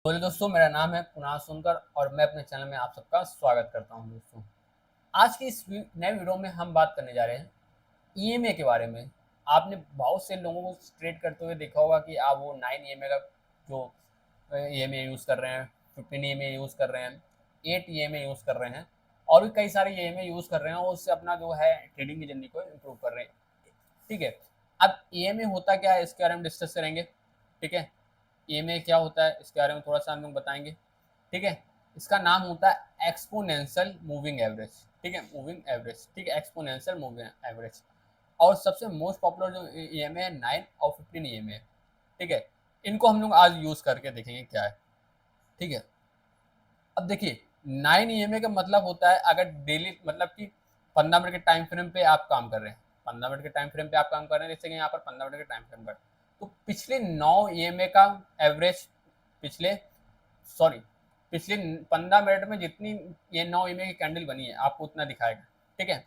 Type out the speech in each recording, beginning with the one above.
बोले दोस्तों, मेरा नाम है कुणाल सुनकर और मैं अपने चैनल में आप सबका स्वागत करता हूं। दोस्तों, आज की इस नए वीडियो में हम बात करने जा रहे हैं ईएमए के बारे में। आपने बहुत से लोगों को ट्रेड करते हुए देखा होगा कि आप वो 9 ईएमए का जो ईएमए यूज़ कर रहे हैं, 15 ईएमए यूज़ कर रहे हैं, 8 ईएमए यूज़ कर रहे हैं और भी कई सारे ईएमए यूज़ कर रहे हैं और उससे अपना जो है ट्रेडिंग की जर्नी को इम्प्रूव कर रहे हैं। ठीक है, अब ईएमए होता क्या है इसके बारे में डिस्कस करेंगे। ठीक है, ईएमए क्या होता है इसके बारे में थोड़ा सा हम लोग बताएंगे। ठीक है, इसका नाम होता है एक्सपोनेंशियल मूविंग एवरेज। ठीक है, मूविंग एवरेज। ठीक है, एक्सपोनेंशियल मूविंग एवरेज। और सबसे मोस्ट पॉपुलर जो ईएमए है 9 और 15 ईएमए है। ठीक है, इनको हम लोग आज यूज करके देखेंगे क्या है। ठीक है, अब देखिए 9 ईएमए का मतलब होता है अगर डेली मतलब कि 15 मिनट के टाइम फ्रेम पे आप काम कर रहे हैं, 15 मिनट के टाइम फ्रेम पे आप काम कर रहे हैं, जैसे कि यहाँ पर 15 मिनट के टाइम फ्रेम पर, तो पिछले 9 ईएमए का एवरेज, पिछले सॉरी पिछले 15 मिनट में जितनी ये 9 ईएमए की कैंडल बनी है आपको उतना दिखाएगा। ठीक है,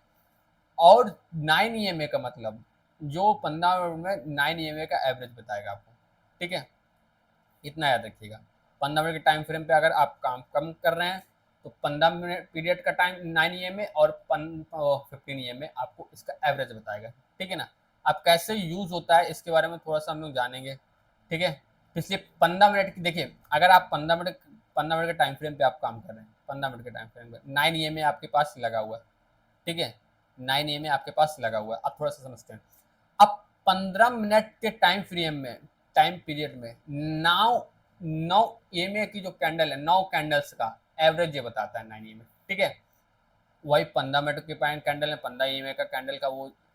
और 9 ईएमए का मतलब जो 15 मिनट में 9 ईएमए का एवरेज बताएगा आपको। ठीक है, इतना याद रखिएगा। 15 मिनट के टाइम फ्रेम पे अगर आप काम कम कर रहे हैं तो 15 मिनट पीरियड का टाइम 9 ईएमए और 15 ईएमए आपको इसका एवरेज बताएगा। ठीक है ना, अब कैसे यूज होता है इसके बारे में थोड़ा सा हम लोग जानेंगे। ठीक है, पिछले 15 मिनट की देखिए, अगर आप 15 मिनट के टाइम फ्रेम पे आप काम कर रहे हैं, 15 मिनट के टाइम फ्रेम पे 9 ईएमए आपके पास लगा हुआ है। ठीक है, 9 ईएमए आपके पास लगा हुआ है। अब थोड़ा सा समझते हैं। अब 15 मिनट के टाइम फ्रेम में, टाइम पीरियड में नौ नौ ईएमए की जो कैंडल है, 9 कैंडल्स का एवरेज ये बताता है 9 ईएमए। ठीक है, वही 15 मिनट के पॉइंट कैंडल है, 15 ईएमए का कैंडल का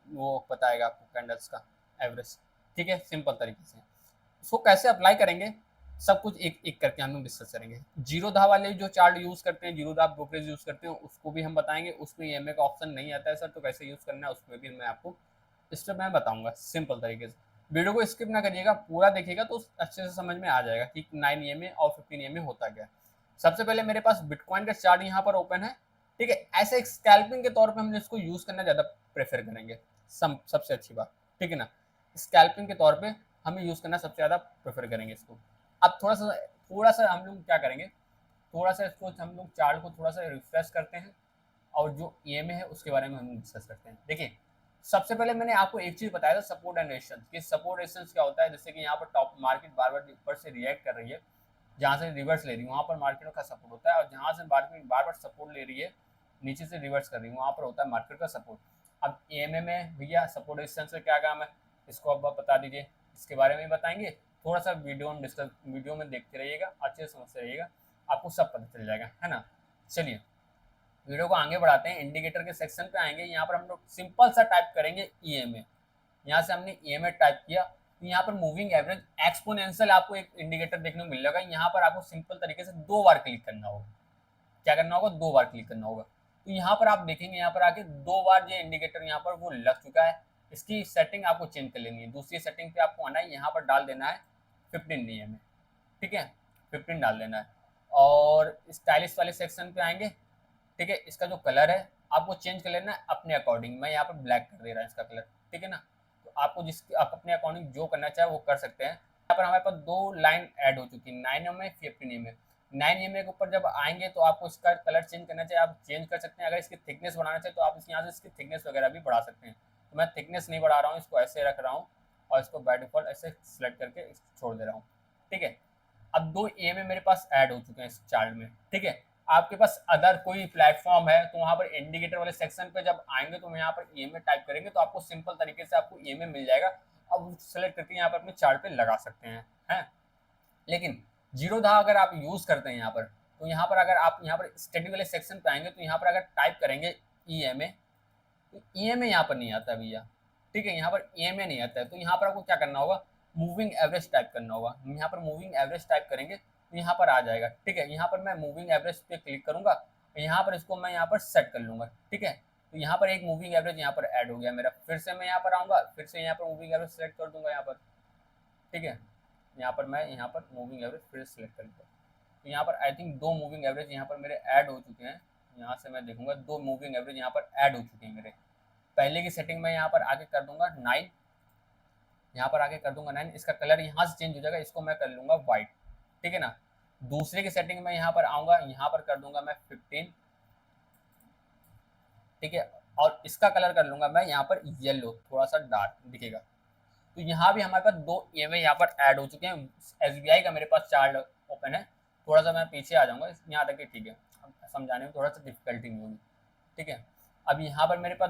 वो बताएगा आपको कैंडल्स का एवरेज। ठीक है, सिंपल तरीके से इसको कैसे अप्लाई करेंगे सब कुछ एक एक करके हम लोग डिस्कस करेंगे। जीरो धा वाले जो चार्ट यूज करते हैं, जीरो धा ब्रोकरेज यूज करते हैं, उसको भी हम बताएंगे। उसमें ईएमए का ऑप्शन नहीं आता है सर, तो कैसे यूज करना है उसमें भी मैं आपको स्टेप मैं बताऊंगा सिंपल तरीके से। वीडियो को स्किप ना करिएगा, पूरा देखिएगा तो अच्छे से समझ में आ जाएगा कि 9 ईएमए और 15 ईएमए होता क्या है। सबसे पहले मेरे पास बिटकॉइन का चार्ट यहाँ पर ओपन है। ठीक है, ऐसे एक स्कैल्पिंग के तौर पे हम इसको यूज करना ज्यादा प्रेफर करेंगे। सबसे अच्छी बात। ठीक है ना, स्कैल्पिंग के तौर पे हम यूज करना सबसे ज्यादा प्रेफर करेंगे इसको। अब थोड़ा सा हम लोग क्या करेंगे, थोड़ा सा इसको हम लोग चार्ट को थोड़ा सा रिफ्रेश करते हैं और जो ईएमए है उसके बारे में हम डिस्कस करते हैं। देखिए, सबसे पहले मैंने आपको एक चीज बताया था, सपोर्ट एंड रेजिस्टेंस। कि सपोर्ट रेजिस्टेंस क्या होता है, जैसे कि यहाँ पर टॉप मार्केट बार बार ऊपर से रिएक्ट कर रही है, जहाँ से रिवर्स ले रही है वहाँ पर मार्केट का सपोर्ट होता है, और जहाँ से मार्केट बार बार सपोर्ट ले रही है नीचे से रिवर्स कर रही है वहाँ पर होता है मार्केट का सपोर्ट। अब ईएमए में भैया सपोर्ट रेजिस्टेंस का क्या काम है, इसको अब आप बता दीजिए, इसके बारे में बताएंगे। थोड़ा सा वीडियो में देखते रहिएगा, अच्छे से समझते रहिएगा, आपको सब पता चल जाएगा, है ना। चलिए वीडियो को आगे बढ़ाते हैं, इंडिकेटर के सेक्शन पे आएंगे। यहाँ पर हम लोग सिंपल सा टाइप करेंगे ईएमए। यहाँ से हमने ईएमए टाइप किया तो यहाँ पर मूविंग एवरेज एक्सपोनेंशियल आपको एक इंडिकेटर देखने को मिल जाएगा। यहाँ पर आपको सिंपल तरीके से 2 बार क्लिक करना होगा। क्या करना होगा, 2 बार क्लिक करना होगा। तो यहाँ पर आप देखेंगे, यहाँ पर आके 2 बार ये इंडिकेटर यहाँ पर वो लग चुका है। इसकी सेटिंग आपको चेंज कर लेनी है, दूसरी सेटिंग पे आपको आना है, यहाँ पर डाल देना है 15 ईएमए। ठीक है, 15 डाल देना है और स्टाइलिश वाले सेक्शन पे आएंगे। ठीक है, इसका जो कलर है आपको चेंज कर लेना है अपने अकॉर्डिंग। मैं यहाँ पर ब्लैक कर दे रहा है इसका कलर। ठीक है ना, तो आपको आप अपने अकॉर्डिंग जो करना चाहे वो कर सकते हैं। यहाँ पर हमारे पास 2 लाइन ऐड हो चुकी है, 9 में 15 में। 9 में के ऊपर जब आएंगे तो आपको इसका कलर चेंज करना चाहिए, आप चेंज कर सकते हैं। अगर इसकी थिकनेस बढ़ाना चाहिए तो आप यहाँ से इसकी थिकनेस वगैरह भी बढ़ा सकते हैं। तो मैं थिकनेस नहीं बढ़ा रहा हूँ, इसको ऐसे रख रहा हूँ और इसको बाय डिफॉल्ट ऐसे सिलेक्ट करके छोड़ दे रहा हूँ। ठीक है, अब 2 ईएमए मेरे पास ऐड हो चुके हैं इस चार्ट में। ठीक है, आपके पास अदर कोई प्लेटफॉर्म है तो वहां पर इंडिकेटर वाले सेक्शन पे जब आएंगे तो यहाँ पर ईएमए टाइप करेंगे तो आपको सिंपल तरीके से आपको ईएमए मिल जाएगा। अब सेलेक्ट करके यहाँ पर अपने चार्ट पे लगा सकते हैं। लेकिन जीरो धा अगर आप यूज करते हैं यहाँ पर, तो यहाँ पर अगर आप यहाँ पर स्टडी वाले सेक्शन पे आएंगे तो यहाँ पर अगर टाइप करेंगे ईएमए, तो ईएमए यहाँ पर नहीं आता भैया। ठीक है, यहाँ पर ईएमए नहीं आता है, तो यहाँ पर आपको क्या करना होगा, मूविंग एवरेज टाइप करना होगा। यहाँ पर मूविंग एवरेज टाइप करेंगे तो यहाँ पर आ जाएगा। ठीक है, यहाँ पर मैं मूविंग एवरेज पे क्लिक करूंगा, यहाँ पर इसको मैं यहाँ पर सेट कर लूंगा। ठीक है, तो यहाँ पर एक मूविंग एवरेज यहाँ पर ऐड हो गया मेरा। फिर से मैं यहाँ पर आऊंगा, फिर से यहाँ पर मूविंग एवरेज सेलेक्ट कर दूंगा यहाँ पर। ठीक है, यहाँ पर मैं यहाँ पर मूविंग एवरेज फिर सेलेक्ट कर लूँगा। तो यहाँ पर आई थिंक 2 मूविंग एवरेज यहाँ पर मेरे ऐड हो चुके हैं। यहाँ से मैं देखूंगा 2 मूविंग एवरेज यहाँ पर ऐड हो चुके हैं मेरे। पहले की सेटिंग में यहाँ पर आगे कर दूंगा 9, यहाँ पर आगे कर दूंगा 9। इसका कलर यहाँ से चेंज हो जाएगा, इसको मैं कर लूंगा व्हाइट। ठीक है ना, दूसरे की सेटिंग में यहाँ पर आऊँगा, यहाँ पर कर दूंगा मैं 15, ठीक है, और इसका कलर कर लूँगा मैं यहाँ पर येलो, थोड़ा सा डार्क दिखेगा। तो यहाँ भी हमारे पास 2 EMA यहाँ पर ऐड हो चुके हैं। SBI का मेरे पास चार्ट ओपन है, थोड़ा सा मैं पीछे आ जाऊँगा, यहाँ तक कि ठीक है, समझाने में थोड़ा सा डिफिकल्टी नहीं होगी, ठीक है। अब यहाँ पर मेरे पास,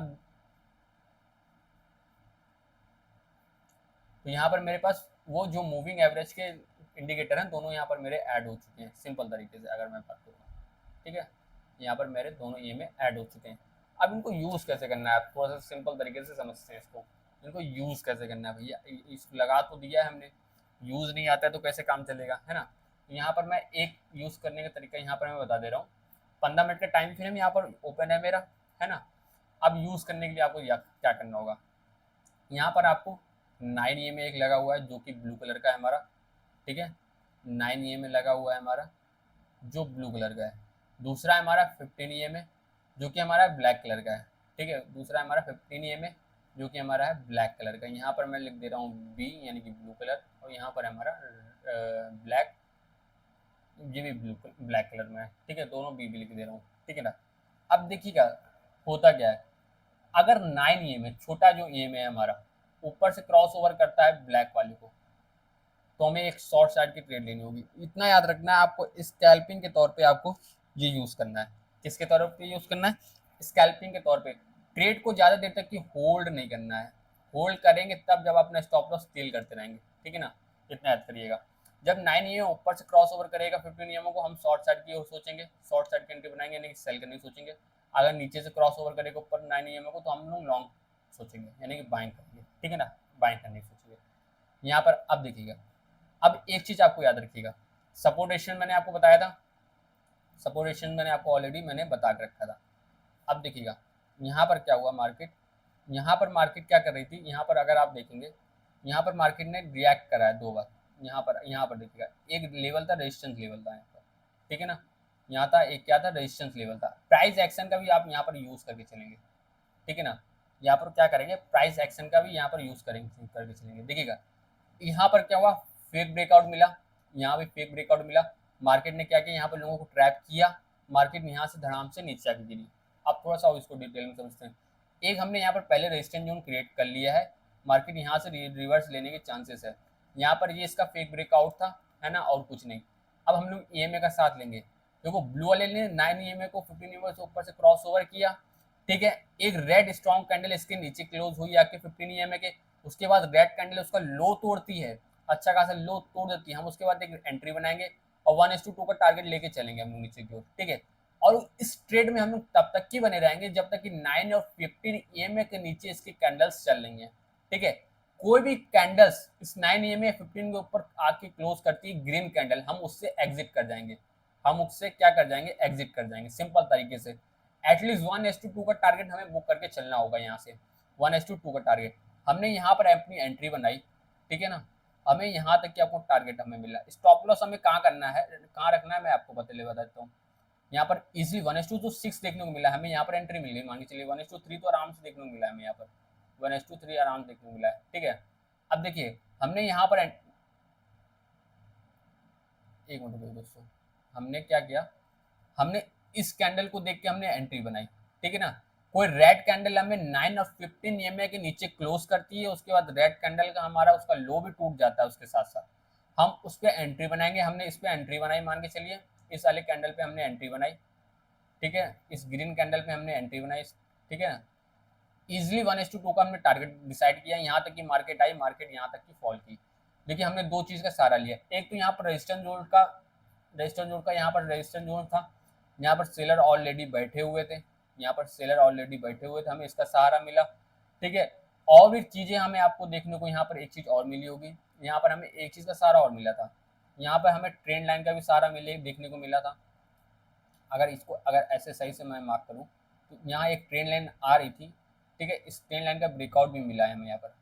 तो यहाँ पर मेरे पास वो जो मूविंग एवरेज के इंडिकेटर हैं दोनों यहाँ पर मेरे ऐड हो चुके हैं, सिंपल तरीके से अगर मैं बात करूँ, ठीक है। यहाँ पर मेरे दोनों EMA ऐड हो चुके हैं। अब इनको यूज़ कैसे करना है, आप थोड़ा सा सिंपल तरीके से समझते हैं इसको। इनको यूज़ कैसे करना है भैया, इस लगा तो दिया है हमने, यूज़ नहीं आता है तो कैसे काम चलेगा, है ना। तो यहाँ पर मैं एक यूज़ करने का तरीका यहाँ पर मैं बता दे रहा हूँ। 15 मिनट का टाइम फ्रेम यहाँ पर ओपन है मेरा, है ना। अब यूज़ करने के लिए आपको क्या करना होगा, यहाँ पर आपको 9 EMA एक लगा हुआ है जो कि ब्लू कलर का है हमारा, ठीक है। 9 EMA लगा हुआ है हमारा जो ब्लू कलर का है। दूसरा है हमारा 15 EMA जो कि हमारा ब्लैक कलर का है, ठीक है। दूसरा है हमारा 15 EMA जो कि हमारा है ब्लैक कलर का। यहाँ पर मैं लिख दे रहा हूँ B यानी कि ब्लू कलर, और यहाँ पर हमारा ब्लैक, ये भी ब्लैक कलर में है, ठीक है। दोनों B भी लिख दे रहा हूँ, ठीक है ना। अब देखिएगा होता क्या है, अगर 9 EMA छोटा जो EMA है हमारा ऊपर से क्रॉस ओवर करता है ब्लैक वाले को, तो हमें एक शॉर्ट साइड की ट्रेड लेनी होगी। इतना याद रखना है आपको, स्कैल्पिंग के तौर पे आपको ये यूज़ करना है। किसके तौर पे यूज़ करना है, स्कैल्पिंग के तौर पे। ट्रेड को ज़्यादा देर तक की होल्ड नहीं करना है, होल्ड करेंगे तब जब अपना स्टॉप लॉस स्टील करते रहेंगे, ठीक है ना। इतना याद करिएगा। जब 9 EMA ऊपर से क्रॉस ओवर करेगा 15 EMA को, हम शॉर्ट साइड की ओर सोचेंगे, शॉर्ट साइड की एंट्री बनाएंगे, यानी कि सेल करने की सोचेंगे। अगर नीचे से क्रॉस ओवर करेगा ऊपर 9 EMA को, तो हम लोग लॉन्ग सोचेंगे, यानी कि बाइंग करेंगे, ठीक है ना, बाइंग करने की सोचेंगे। यहाँ पर अब देखिएगा, अब एक चीज आपको याद रखिएगा, सपोर्टेशन मैंने आपको बताया था, सपोर्टेशन मैंने आपको ऑलरेडी मैंने बता के रखा था। अब देखिएगा यहाँ पर क्या हुआ, मार्केट, यहाँ पर मार्केट क्या कर रही थी, यहाँ पर अगर आप देखेंगे, यहाँ पर मार्केट ने रिएक्ट करा है 2 बार। यहाँ पर देखिएगा एक लेवल था, रेजिस्टेंस लेवल था यहाँ पर, ठीक है ना। यहाँ था एक क्या था, रेजिस्टेंस लेवल था। प्राइस एक्शन का भी आप यहाँ पर यूज करके चलेंगे, ठीक है ना। यहाँ पर क्या करेंगे, प्राइस एक्शन का भी यहाँ पर यूज करेंगे करके चलेंगे। देखिएगा यहाँ पर क्या हुआ, फेक ब्रेकआउट मिला, यहाँ भी फेक ब्रेकआउट मिला। मार्केट ने क्या किया, यहाँ पर लोगों को ट्रैप किया, मार्केट यहाँ से धड़ाम से नीचे आके गिरी। अब थोड़ा सा इसको डिटेल में समझते हैं। एक हमने यहाँ पर पहले रेजिस्टेंस जोन क्रिएट कर लिया है, मार्केट यहाँ से रिवर्स लेने के चांसेस है। यहाँ पर ये इसका फेक ब्रेकआउट था, है ना, और कुछ नहीं। अब हम लोग EMA का साथ लेंगे। देखो ब्लू वाले ने 9 EMA को 15 EMA से ऊपर से क्रॉस ओवर किया, ठीक है। एक रेड स्ट्रॉन्ग कैंडल इसके नीचे क्लोज हुई आके 15 EMA के, उसके बाद रेड कैंडल उसका लो तोड़ती है, अच्छा खासा लो तोड़ देती है। हम उसके बाद एक एंट्री बनाएंगे और 1:2 का टारगेट लेके चलेंगे हम लोग नीचे की ओर, ठीक है। और इस ट्रेड में हम लोग तब तक की बने रहेंगे जब तक कि 9 और 15 EMA के नीचे इसकी कैंडल्स चल रही हैं, ठीक है। कोई भी कैंडल्स इस 9 EMA 15 के ऊपर आके क्लोज करती है ग्रीन कैंडल, हम उससे एग्जिट कर जाएंगे, हम उससे क्या कर जाएंगे, एग्जिट कर जाएंगे, सिंपल तरीके से। एटलीस्ट 1:2 का टारगेट हमें बुक करके चलना होगा। यहाँ से 1:2 का टारगेट हमने यहाँ पर अपनी एंट्री बनाई, ठीक है ना। हमें यहाँ तक कि आपको टारगेट हमें मिला। स्टॉप लॉस हमें कहाँ करना है, कहाँ रखना है, मैं आपको बता देता हूँ। यहाँ पर इजिली 1:6 देखने को मिला, हमें यहाँ पर एंट्री मिल गई। मान के चलिए 1:3 तो आराम से देखने को मिला है हमें, यहाँ पर 1:3 आराम से देखने को मिला है, ठीक है। अब देखिए हमने यहाँ पर एक मिनट दोस्तों, हमने क्या किया, हमने इस कैंडल को देख के हमने एंट्री बनाई, ठीक है ना। कोई रेड कैंडल हमें 9 और 15 EMA के नीचे क्लोज करती है, उसके बाद रेड कैंडल का हमारा उसका लो भी टूट जाता है, उसके साथ साथ हम उस पर एंट्री बनाएंगे। हमने इस पर एंट्री बनाई, मान के चलिए इस वाले कैंडल पे हमने एंट्री बनाई, ठीक है। इस ग्रीन कैंडल पे हमने एंट्री बनाई, ठीक है ना। इजिली 1:2 का हमने टारगेट डिसाइड किया, यहाँ तक कि मार्केट आई, मार्केट यहाँ तक की फॉल की। देखिए हमने 2 चीज़ का सहारा लिया, एक तो यहाँ पर रेजिस्टेंस जोन का यहाँ पर रेजिस्टेंस जोन था, यहाँ पर सेलर ऑलरेडी बैठे हुए थे, यहाँ पर सेलर ऑलरेडी बैठे हुए थे, हमें इसका सहारा मिला, ठीक है। और भी चीज़ें हमें आपको देखने को यहाँ पर एक चीज़ और मिली होगी, यहाँ पर हमें एक चीज़ का सहारा और मिला था, यहाँ पर हमें ट्रेंड लाइन का भी सहारा देखने को मिला था। अगर ऐसे सही से मैं मार्क करूँ तो यहाँ एक ट्रेंड लाइन आ रही थी, ठीक है। इस ट्रेंड लाइन का ब्रेकआउट भी मिला है हमें यहाँ पर,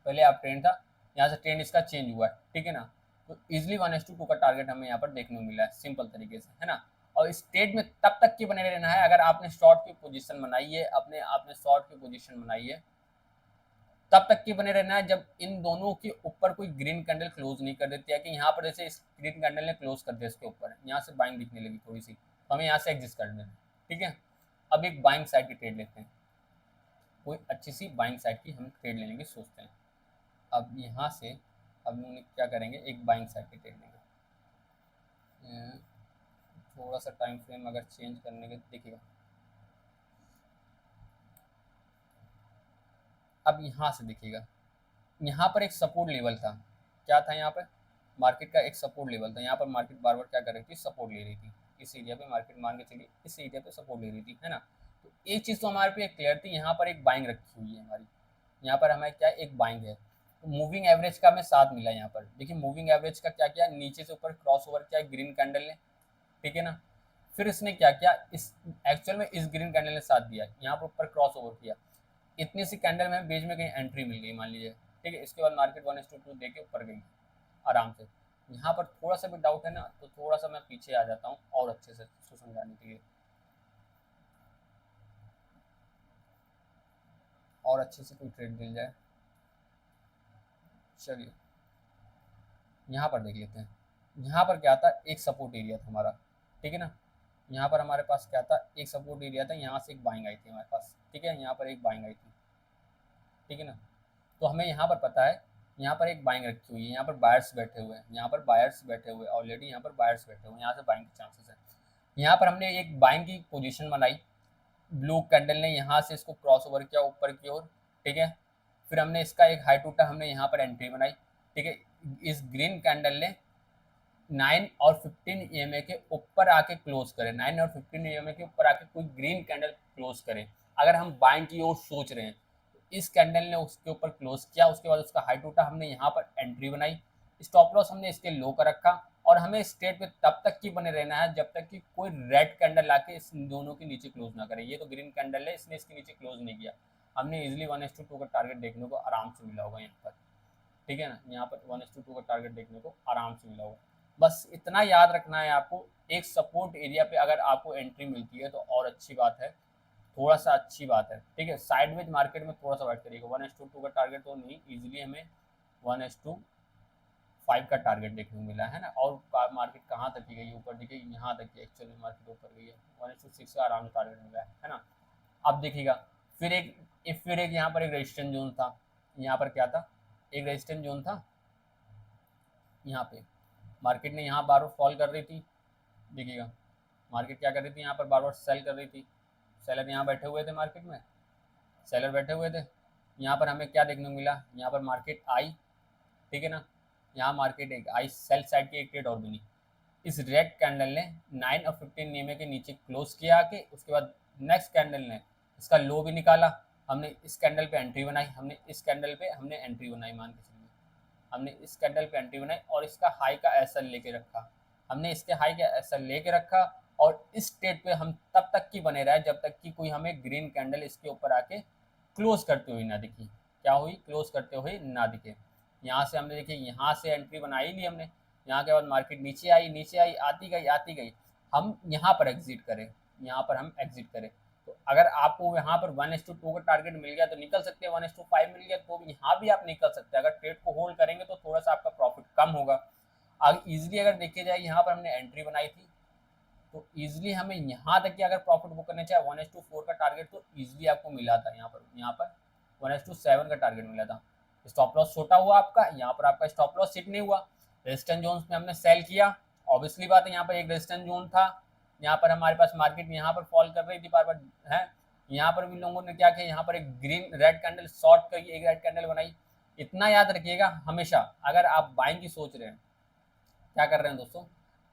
पहले आप ट्रेंड था, यहाँ से ट्रेंड इसका चेंज हुआ है, ठीक है ना। तो इजिली 1:2 का टारगेट हमें यहाँ पर देखने को मिला है, सिंपल तरीके से, है ना। और इस ट्रेड में तब तक की बने रहना है अगर आपने शॉर्ट की पोजीशन बनाई है, अपने आपने शॉर्ट की पोजीशन बनाई है, तब तक की बने रहना है जब इन दोनों के ऊपर कोई ग्रीन कैंडल क्लोज नहीं कर देती है, कि यहाँ पर जैसे इस ग्रीन कैंडल ने क्लोज कर दिया इसके ऊपर, यहाँ से बाइंग दिखने लगी थोड़ी सी, तो हमें यहाँ से एग्जिस्ट कर देना, ठीक है। अब एक बाइंग साइड की ट्रेड लेते हैं, कोई अच्छी सी बाइंग साइड की हम ट्रेड लेने की सोचते हैं। अब यहाँ से अब हम क्या करेंगे, एक बाइंग साइड की ट्रेड लेंगे। थोड़ा सा टाइम फ्रेम अगर चेंज करने के देखिएगा, अब यहाँ से देखिएगा, यहाँ पर एक सपोर्ट लेवल था, क्या था यहाँ पर, मार्केट का एक सपोर्ट लेवल था। यहाँ पर मार्केट बार बार क्या कर रही थी, सपोर्ट ले रही थी, इस एरिया पे मार्केट मान के चलिए इस एरिया पे सपोर्ट ले रही थी, है ना। तो एक चीज़ तो हमारे पे क्लियर थी, यहाँ पर एक बाइंग रखी हुई है हमारी, यहाँ पर हमें क्या एक बाइंग है। तो मूविंग एवरेज का हमें साथ मिला यहाँ पर, देखिए मूविंग एवरेज का क्या किया, नीचे से ऊपर क्रॉस ओवर किया ग्रीन कैंडल ने, ठीक है ना। फिर इसने क्या किया, इस एक्चुअल में इस ग्रीन कैंडल ने साथ दिया, यहाँ पर ऊपर क्रॉस ओवर किया, इतनी सी कैंडल में बीच में कहीं एंट्री मिल गई मान लीजिए, ठीक है। इसके बाद मार्केट 1:2 दे के ऊपर गई आराम से। यहाँ पर थोड़ा सा भी डाउट है ना, तो थोड़ा सा मैं पीछे आ जाता हूँ और अच्छे से इसको समझाने के लिए, और अच्छे से कोई ट्रेड मिल जाए। चलिए यहाँ पर देख लेते हैं, यहाँ पर क्या था, एक सपोर्ट एरिया था हमारा, ठीक है ना। यहाँ पर हमारे पास क्या था, एक सपोर्ट एरिया था, यहाँ से एक बाइंग आई थी हमारे पास, ठीक है, यहाँ पर एक बाइंग आई थी, ठीक है ना। तो हमें यहाँ पर पता है, यहाँ पर एक बाइंग रखी हुई है, यहाँ पर बायर्स बैठे हुए हैं, यहाँ पर बायर्स बैठे हुए ऑलरेडी, यहाँ पर बायर्स बैठे हुए हैं, यहाँ से बाइंग के चांसेस है। यहाँ पर हमने एक बाइंग की पोजीशन बनाई, ब्लू कैंडल ने यहाँ से इसको क्रॉस ओवर किया ऊपर की ओर, ठीक है। फिर हमने इसका एक हाई टूटा, हमने यहाँ पर एंट्री बनाई, ठीक है। इस ग्रीन कैंडल ने 9 और 15 EMA के ऊपर आके क्लोज करे, 9 और 15 EMA के ऊपर आके कोई ग्रीन कैंडल क्लोज करे, अगर हम बाइंग की ओर सोच रहे हैं, इस कैंडल ने उसके ऊपर क्लोज किया, उसके बाद उसका हाई टूटा, हमने यहाँ पर एंट्री बनाई, स्टॉप लॉस हमने इसके लो का रखा, और हमें स्ट्रेट पे तब तक की बने रहना है जब तक कि कोई रेड कैंडल आके इस दोनों के नीचे क्लोज ना करे। ये तो ग्रीन कैंडल है, इसने इसके नीचे क्लोज नहीं किया, हमने इजिली 1:2 का टारगेट देखने को आराम से मिला होगा यहाँ पर, ठीक है ना। यहाँ पर 1:2 का टारगेट देखने को आराम से मिला होगा। बस इतना याद रखना है आपको, एक सपोर्ट एरिया पे अगर आपको एंट्री मिलती है तो और अच्छी बात है, थोड़ा सा अच्छी बात है, ठीक है। साइडवेज मार्केट में थोड़ा सा वेट करिएगा, 1:2 का टारगेट तो नहीं, इजीली हमें 1:5 का टारगेट देखने को मिला है ना। और मार्केट कहाँ तक की गई, ऊपर देखिए यहाँ तक की एक्चुअली मार्केट ऊपर गई है, 1:6 का आराम से टारगेट मिला है ना। अब देखिएगा, फिर एक यहाँ पर एक रेजिस्टेंस जोन था, यहाँ पर क्या था, एक रेजिस्टेंस जोन था, यहाँ पे मार्केट ने यहाँ बार बार फॉल कर रही थी, देखिएगा मार्केट क्या कर रही थी, यहाँ पर बार बार सेल कर रही थी, सेलर यहाँ बैठे हुए थे मार्केट में, सेलर बैठे हुए थे। यहाँ पर हमें क्या देखने को मिला, यहाँ पर मार्केट आई, ठीक है ना, यहाँ मार्केट एक आई, सेल साइड की एक ट्रेड और बनी, इस रेड कैंडल ने 9 और 15 EMA के नीचे क्लोज किया के उसके बाद नेक्स्ट कैंडल ने इसका लो भी निकाला, हमने इस कैंडल पे एंट्री बनाई, हमने इस कैंडल पे हमने एंट्री बनाई, मान के चलिए हमने इस कैंडल पे एंट्री बनाई और इसका हाई का एसएल लेके रखा, हमने इसके हाई का एसएल लेके रखा, और इस ट्रेड पे हम तब तक की बने रहे जब तक कि कोई हमें ग्रीन कैंडल इसके ऊपर आके क्लोज करते हुए ना दिखी, क्या हुई, क्लोज करते हुए ना दिखे। यहाँ से हमने देखिए यहाँ से एंट्री बना ही ली हमने, यहाँ के बाद मार्केट नीचे आई आती गई, हम यहाँ पर एग्जिट करें, यहाँ पर हम एग्जिट करें। तो अगर आपको यहाँ पर 1:2 का टारगेट मिल गया तो निकल सकते हैं, 1:5 मिल गया तो भी यहाँ भी आप निकल सकते हैं। अगर ट्रेड को होल्ड करेंगे तो थोड़ा सा आपका प्रॉफिट कम होगा। ईजिली अगर देखिए जाए, यहाँ पर हमने एंट्री बनाई थी तो ईजिली हमें यहाँ तक कि अगर प्रॉफिट बुक करना चाहे 1:4 का टारगेट तो ईजिली आपको मिला था, यहाँ पर 1:7 का टारगेट मिला था। स्टॉप लॉस छोटा हुआ आपका, यहाँ पर आपका स्टॉप लॉस हिट नहीं हुआ, रेजिस्टेंस जोन में हमने सेल किया, ऑब्वियसली बात है यहाँ पर एक रेजिस्टेंस जोन था, यहाँ पर हमारे पास मार्केट यहाँ पर फॉल कर रही थी बार बार है, यहाँ पर भी लोगों ने क्या किया, यहाँ पर एक ग्रीन रेड कैंडल शॉर्ट कर एक रेड कैंडल बनाई। इतना याद रखिएगा हमेशा, अगर आप बाइंग की सोच रहे हैं, क्या कर रहे हैं दोस्तों,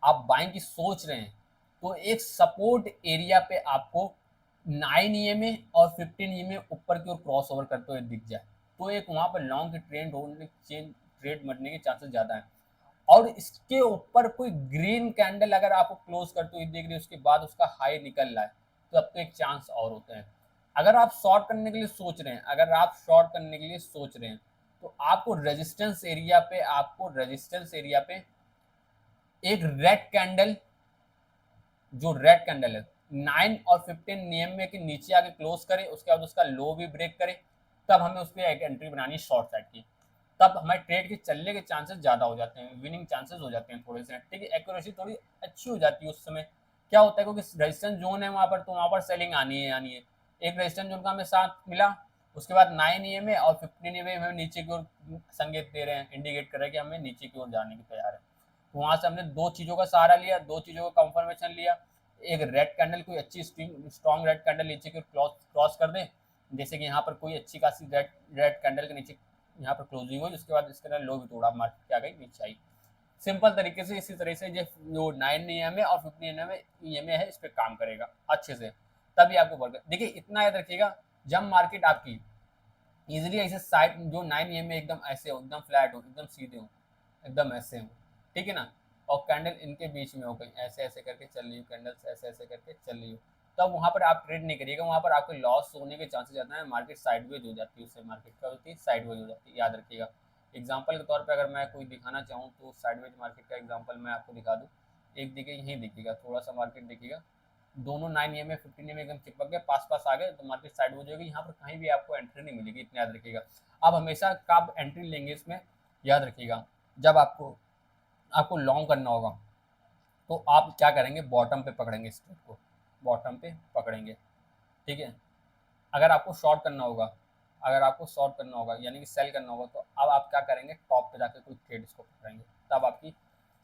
आप बाइंग की सोच रहे हैं तो एक सपोर्ट एरिया पे आपको 9 EMA और 15 EMA ऊपर की ओर क्रॉस ओवर करते हुए दिख जाए तो एक वहां पर लॉन्ग की ट्रेड मरने के चांसेस ज़्यादा हैं। और इसके ऊपर कोई ग्रीन कैंडल अगर आपको क्लोज करते हुए देख रही है उसके बाद उसका हाई निकल रहा है तो अब तो एक चांस और होते हैं। अगर आप शॉर्ट करने के लिए सोच रहे हैं, तो आपको रेजिस्टेंस एरिया पे एक रेड कैंडल है 9 और 15 नियम में के नीचे आके क्लोज करे, उसके बाद उसका लो भी ब्रेक करे, तब हमें उस पर एक एंट्री बनानी है शॉर्ट साइड की। तब हमारे ट्रेड के चलने के चांसेस ज़्यादा हो जाते हैं, विनिंग चांसेस हो जाते हैं थोड़े से, ठीक है, एक्यूरेसी थोड़ी अच्छी हो जाती है उस समय। क्या होता है, क्योंकि रेजिस्टेंस जोन है वहाँ पर, तो वहाँ पर सेलिंग आनी है आनी है। एक रेजिस्टेंस जोन का हमें साथ मिला, उसके बाद 9 EMA और 15 EMA हमें नीचे की ओर संकेत दे रहे हैं, इंडिकेट कर रहे हैं कि हमें नीचे की ओर जाने की तैयार है। तो वहाँ से हमने दो चीज़ों का सहारा लिया, दो चीज़ों का कंफर्मेशन लिया। एक रेड कैंडल, कोई अच्छी स्ट्रॉन्ग रेड कैंडल नीचे की क्रॉस कर दें, जैसे कि यहाँ पर कोई अच्छी खासी रेड रेड कैंडल के नीचे यहाँ पर क्लोजिंग हुई, उसके बाद इसके अंदर लो भी तोड़ा, मार्केट क्या गई, नीचे आई। सिंपल तरीके से इसी तरह से जो 9 EMA और 15 EMA है, इस पर काम करेगा अच्छे से, तभी आपको वर्क। देखिए इतना याद रखिएगा, जब मार्केट आपकी इजीली ऐसे साइड जो 9 EMA एकदम ऐसे हो, एकदम फ्लैट हो, एकदम सीधे हो, एकदम ऐसे हो, ठीक है ना, और कैंडल इनके बीच में हो गई, ऐसे ऐसे करके चल रही हो, कैंडल्स ऐसे ऐसे करके चल रही हो, तब वहाँ पर आप ट्रेड नहीं करिएगा, वहाँ पर आपके लॉस होने के चांसेस ज़्यादा है। मार्केट साइडवेज हो जाती है, उससे मार्केट क्या होती है, साइडवेज हो जाती है, याद रखिएगा। एग्जाम्पल के तौर पर अगर मैं कोई दिखाना चाहूँ तो साइडवेज मार्केट का एग्जाम्पल मैं आपको दिखा दूँ। एक देखिए यहीं देखिएगा, थोड़ा सा मार्केट देखिएगा, दोनों 9 EMA 15 EMA एकदम चिपक गए, पास पास आ गए, तो मार्केट साइड हो जाएगी, यहाँ पर कहीं भी आपको एंट्री नहीं मिलेगी, इतना याद रखिएगा। आप हमेशा कब एंट्री लेंगे इसमें, याद रखिएगा, जब आपको आपको लॉन्ग करना होगा, तो आप क्या करेंगे, बॉटम पे पकड़ेंगे, स्ट्रेट को बॉटम पे पकड़ेंगे, ठीक है। अगर आपको शॉर्ट करना होगा, अगर आपको शॉर्ट करना होगा यानी कि सेल करना होगा, तो अब आप क्या करेंगे, टॉप पे जाकर कोई ट्रेड इसको पकड़ेंगे, तब आपकी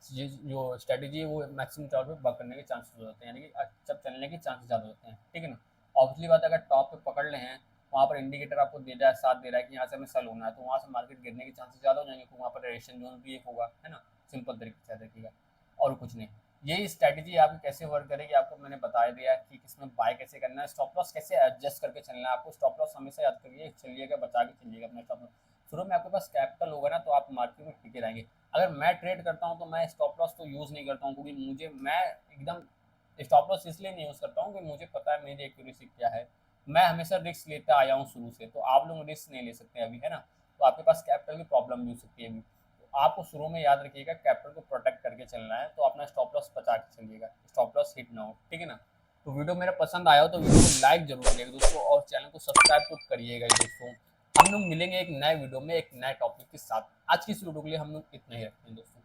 जो स्ट्रेटेजी है वो मैक्सिमम तौर पे वर्क करने के चांसेस हो जाते हैं, यानी कि जब चलने के चांसेस ज़्यादा होते हैं, ठीक है ना। ऑब्वियसली बात है, अगर टॉप पे पकड़ ले हैं, वहाँ पर इंडिकेटर आपको दे रहा है, साथ दे रहा है कि यहाँ से हमें सेल होना है, तो वहाँ से मार्केट गिरने के चांसेस ज़्यादा हो जाएंगे, तो वहाँ पर रेजिस्टेंस जोन भी एक होगा, है ना। सिंपल तरीके से याद रखिएगा, और कुछ नहीं। यही स्ट्रैटेजी आपकी कैसे वर्क करेगी, आपको मैंने बता दिया कि किसमें बाय कैसे करना है, स्टॉप लॉस कैसे एडजस्ट करके चलना है। आपको स्टॉप लॉस हमेशा याद करिए, चलिएगा बचा के चलिएगा अपना स्टॉप लॉस। शुरू में आपके पास कैपिटल होगा ना, तो आप मार्केट में टिके रहेंगे। अगर मैं ट्रेड करता हूँ तो मैं स्टॉप लॉस तो यूज़ नहीं करता हूँ, क्योंकि मैं एकदम स्टॉप लॉस इसलिए नहीं यूज़ करता हूँ कि मुझे पता है मेरी एक्यूरेसी क्या है। मैं हमेशा रिस्क लेता आया हूँ शुरू से, तो आप लोग रिस्क नहीं ले सकते अभी, है ना। तो आपके पास कैपिटल की प्रॉब्लम भी हो सकती है अभी, तो आपको शुरू में याद रखिएगा कैपिटल को प्रोटेक्ट करके चलना है, तो अपना स्टॉप लॉस बचा के चलिएगा, स्टॉप लॉस हिट ना हो, ठीक है ना। तो वीडियो मेरा पसंद आया हो तो वीडियो को लाइक जरूर करिएगा दोस्तों, और चैनल को सब्सक्राइब तो करिएगा दोस्तों। हम लोग मिलेंगे एक नए वीडियो में एक नए टॉपिक के साथ। आज की इस वीडियो के लिए हम लोग इतना ही रखते हैं दोस्तों।